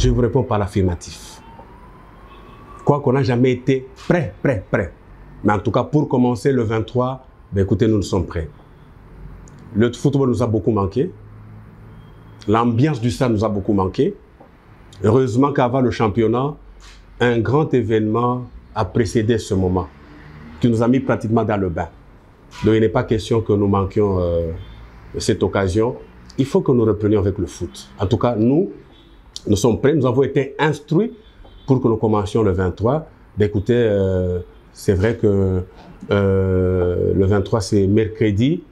Je vous réponds par l'affirmatif. Quoi qu'on n'a jamais été prêt. Mais en tout cas, pour commencer le 23, ben écoutez, nous sommes prêts. Le football nous a beaucoup manqué. L'ambiance du stade nous a beaucoup manqué. Heureusement qu'avant le championnat, un grand événement a précédé ce moment, qui nous a mis pratiquement dans le bain. Donc il n'est pas question que nous manquions cette occasion. Il faut que nous reprenions avec le foot. En tout cas, nous sommes prêts. Nous avons été instruits pour que nous commencions le 23. Écoutez, c'est vrai que le 23, c'est mercredi.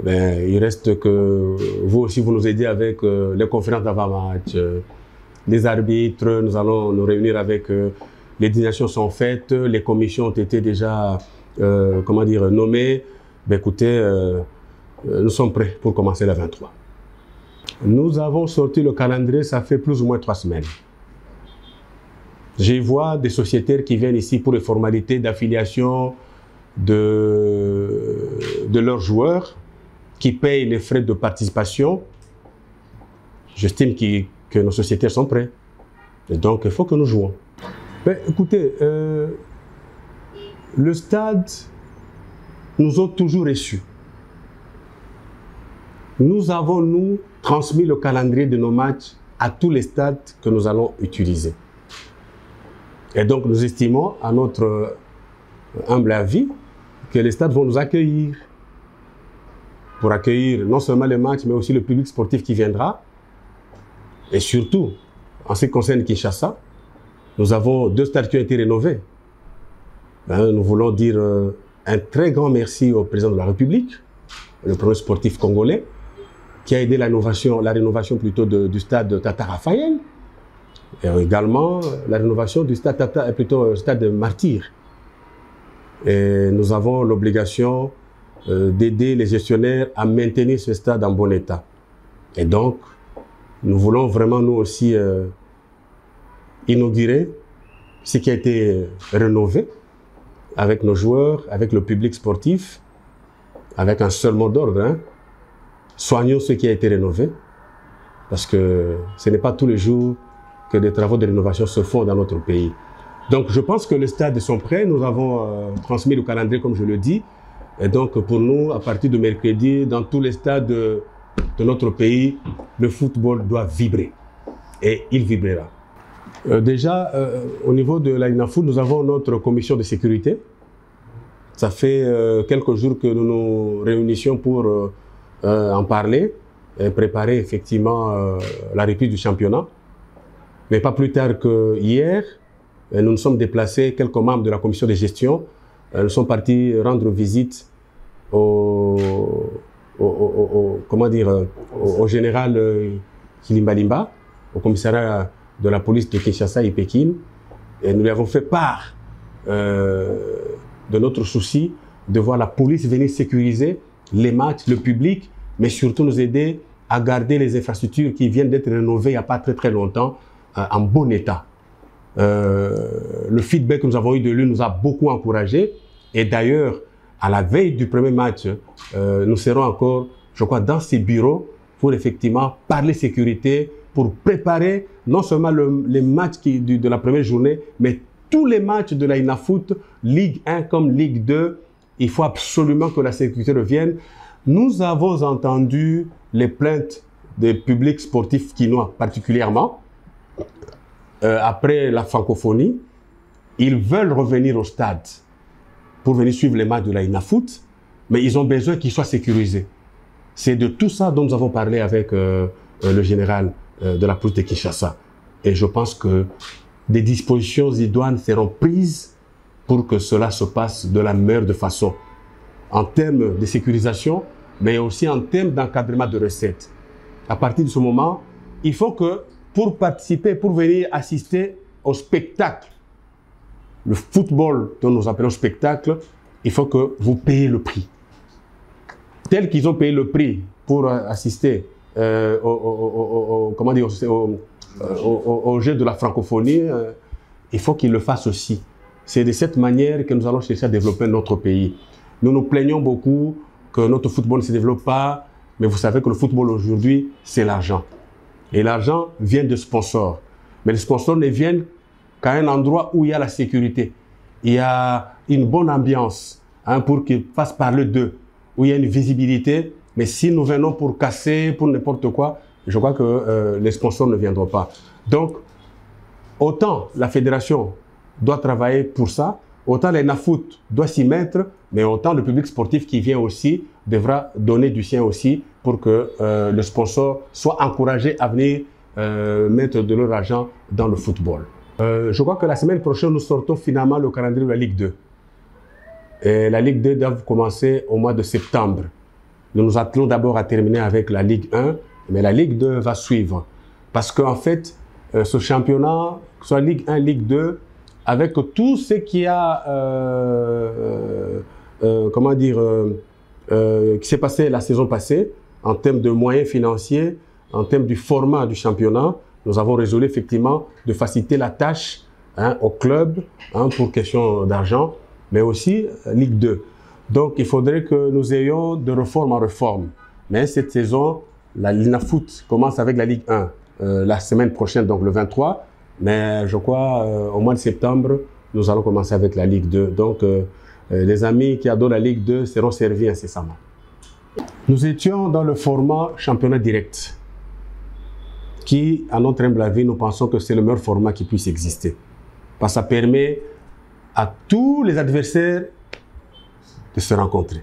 Ben, il reste que vous aussi, vous nous aidez avec les conférences d'avant-match, les arbitres. Nous allons nous réunir avec les désignations sont faites, les commissions ont été déjà nommées. Ben, écoutez, nous sommes prêts pour commencer le 23. Nous avons sorti le calendrier, ça fait plus ou moins 3 semaines. Je vois des sociétaires qui viennent ici pour les formalités d'affiliation de leurs joueurs, qui payent les frais de participation. J'estime que nos sociétaires sont prêts. Et donc, il faut que nous jouons. Ben, écoutez, le stade nous a toujours reçus. Nous avons, nous, transmis le calendrier de nos matchs à tous les stades que nous allons utiliser. Et donc, nous estimons, à notre humble avis, que les stades vont nous accueillir. Pour accueillir non seulement les matchs, mais aussi le public sportif qui viendra. Et surtout, en ce qui concerne Kinshasa, nous avons 2 stades qui ont été rénovés. Nous voulons dire un très grand merci au président de la République, le premier sportif congolais, qui a aidé la rénovation plutôt du stade Tata Raphaël, et également la rénovation du stade stade Martyr. Et nous avons l'obligation d'aider les gestionnaires à maintenir ce stade en bon état. Et donc, nous voulons vraiment nous aussi inaugurer ce qui a été rénové avec nos joueurs, avec le public sportif, avec un seul mot d'ordre. Hein. Soignons ce qui a été rénové, parce que ce n'est pas tous les jours que des travaux de rénovation se font dans notre pays. Donc, je pense que les stades sont prêts. Nous avons transmis le calendrier, comme je le dis. Et donc, pour nous, à partir de mercredi, dans tous les stades de notre pays, le football doit vibrer. Et il vibrera. Déjà, au niveau de la INAFOOT, nous avons notre commission de sécurité. Ça fait quelques jours que nous nous réunissions pour en parler et préparer effectivement la reprise du championnat. Mais pas plus tard que hier, nous nous sommes déplacés, quelques membres de la commission de gestion. Nous sommes partis rendre visite au général Kilimbalimba, au commissariat de la police de Kinshasa et Pékin. Et nous lui avons fait part de notre souci de voir la police venir sécuriser les matchs, le public, mais surtout nous aider à garder les infrastructures qui viennent d'être rénovées il n'y a pas très longtemps en bon état. Le feedback que nous avons eu de lui nous a beaucoup encouragés. Et d'ailleurs, à la veille du premier match, nous serons encore, je crois, dans ces bureaux pour effectivement parler sécurité, pour préparer non seulement les matchs de la première journée, mais tous les matchs de la INAFOOT, Ligue 1 comme Ligue 2. Il faut absolument que la sécurité revienne. Nous avons entendu les plaintes des publics sportifs quinois particulièrement. Après la francophonie, ils veulent revenir au stade pour venir suivre les matchs de la INAFOOT, mais ils ont besoin qu'ils soient sécurisés. C'est de tout ça dont nous avons parlé avec le général de la police de Kinshasa. Et je pense que des dispositions idoines seront prises pour que cela se passe de la meilleure façon, en termes de sécurisation, mais aussi en termes d'encadrement de recettes. À partir de ce moment, il faut que, pour participer, pour venir assister au spectacle, le football dont nous appelons spectacle, il faut que vous payiez le prix. Tel qu'ils ont payé le prix pour assister au jeu de la francophonie, il faut qu'ils le fassent aussi. C'est de cette manière que nous allons chercher à développer notre pays. Nous nous plaignons beaucoup que notre football ne se développe pas, mais vous savez que le football aujourd'hui, c'est l'argent. Et l'argent vient de sponsors. Mais les sponsors ne viennent qu'à un endroit où il y a la sécurité. Il y a une bonne ambiance pour qu'ils fassent parler d'eux, où il y a une visibilité. Mais si nous venons pour casser, pour n'importe quoi, je crois que les sponsors ne viendront pas. Donc, autant la fédération doit travailler pour ça, autant l'ENAFOOT doit s'y mettre, mais autant le public sportif qui vient aussi devra donner du sien aussi pour que le sponsor soit encouragé à venir mettre de leur argent dans le football. Je crois que la semaine prochaine, nous sortons finalement le calendrier de la Ligue 2. Et la Ligue 2 doit commencer au mois de septembre. Nous nous attelons d'abord à terminer avec la Ligue 1, mais la Ligue 2 va suivre. Parce qu'en fait, ce championnat, que ce soit Ligue 1, Ligue 2, avec tout ce qui a, comment dire, qui s'est passé la saison passée, en termes de moyens financiers, en termes du format du championnat, nous avons résolu effectivement de faciliter la tâche au club pour question d'argent, mais aussi Ligue 2. Donc, il faudrait que nous ayons de réforme en réforme. Mais cette saison, la l'ENAFOOT commence avec la Ligue 1 la semaine prochaine, donc le 23. Mais je crois au mois de septembre, nous allons commencer avec la Ligue 2. Donc, les amis qui adorent la Ligue 2 seront servis incessamment. Nous étions dans le format championnat direct, qui, à notre humble avis, nous pensons que c'est le meilleur format qui puisse exister. Parce que ça permet à tous les adversaires de se rencontrer.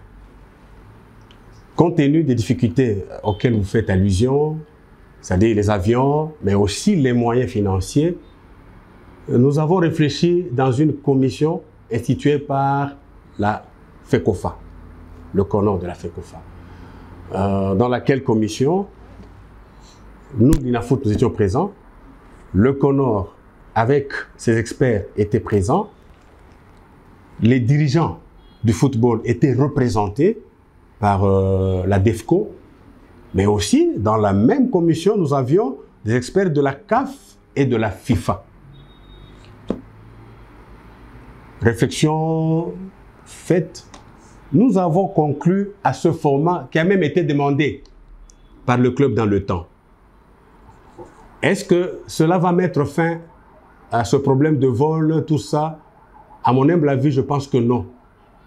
Compte tenu des difficultés auxquelles vous faites allusion, c'est-à-dire les avions, mais aussi les moyens financiers, nous avons réfléchi dans une commission instituée par la FECOFA, le CONOR de la FECOFA, dans laquelle commission, nous, l'ENAFOOT, nous étions présents, le CONOR, avec ses experts, était présent, les dirigeants du football étaient représentés par la DEFCO, mais aussi, dans la même commission, nous avions des experts de la CAF et de la FIFA. Réflexion faite, nous avons conclu à ce format qui a même été demandé par le club dans le temps. Est-ce que cela va mettre fin à ce problème de vol, tout ça? À mon humble avis, je pense que non.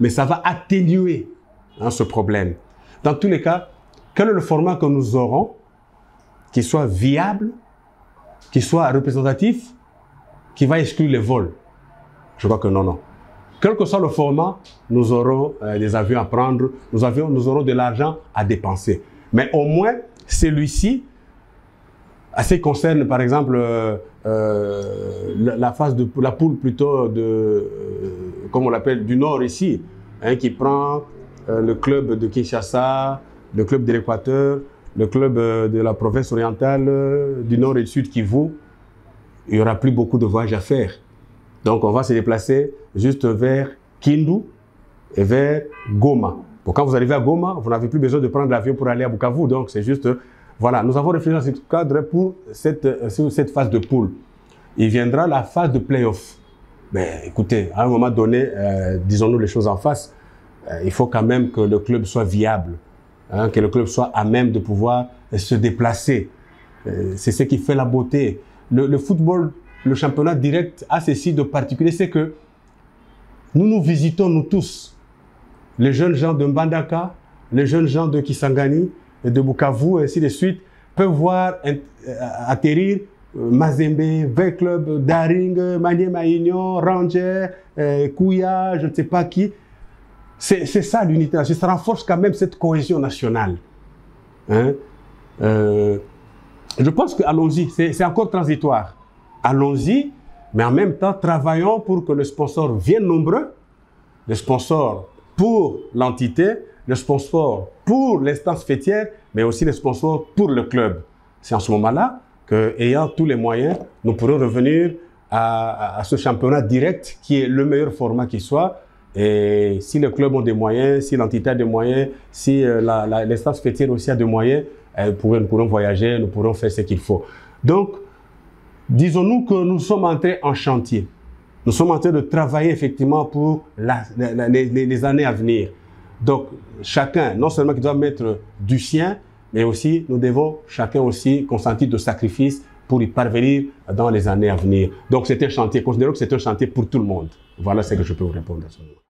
Mais ça va atténuer ce problème. Dans tous les cas, quel est le format que nous aurons, qui soit viable, qui soit représentatif, qui va exclure les vols? Je crois que non, non. Quel que soit le format, nous aurons des avions à prendre, nous aurons de l'argent à dépenser. Mais au moins, celui-ci, à ce qui concerne par exemple la phase de la poule plutôt de, comme on l'appelle, du Nord ici, qui prend le club de Kinshasa, le club de l'Équateur, le club de la province orientale, du Nord et du Sud Kivu, il n'y aura plus beaucoup de voyages à faire. Donc on va se déplacer juste vers Kindu et vers Goma. Bon, quand vous arrivez à Goma, vous n'avez plus besoin de prendre l'avion pour aller à Bukavu. Donc c'est juste, voilà, nous avons réfléchi dans ce cadre pour cette phase de poule. Il viendra la phase de play-off. Mais écoutez, à un moment donné, disons-nous les choses en face, il faut quand même que le club soit viable, que le club soit à même de pouvoir se déplacer. C'est ce qui fait la beauté. Le football, le championnat direct a ceci de particulier, c'est que nous visitons, nous tous, les jeunes gens de Mbandaka, les jeunes gens de Kisangani, de Bukavu, et ainsi de suite, peuvent voir atterrir Mazembe, V-Club, Daring, Maniema Union, Ranger, Kouya, je ne sais pas qui. C'est ça l'unité, ça renforce quand même cette cohésion nationale. Je pense que allons-y, c'est encore transitoire. Allons-y, mais en même temps, travaillons pour que le sponsor vienne nombreux, le sponsor pour l'entité, le sponsor pour l'instance fêtière, mais aussi le sponsor pour le club. C'est en ce moment-là qu'ayant tous les moyens, nous pourrons revenir à ce championnat direct qui est le meilleur format qui soit. Et si le club a des moyens, si l'entité a des moyens, si l'instance fêtière aussi a des moyens, nous pourrons voyager, nous pourrons faire ce qu'il faut. Donc, disons-nous que nous sommes entrés en chantier. Nous sommes en train de travailler effectivement pour les années à venir. Donc, chacun, non seulement qui doit mettre du sien, mais aussi nous devons chacun aussi consentir de sacrifices pour y parvenir dans les années à venir. Donc c'est un chantier, considérons que c'est un chantier pour tout le monde. Voilà ce que je peux vous répondre à ce moment.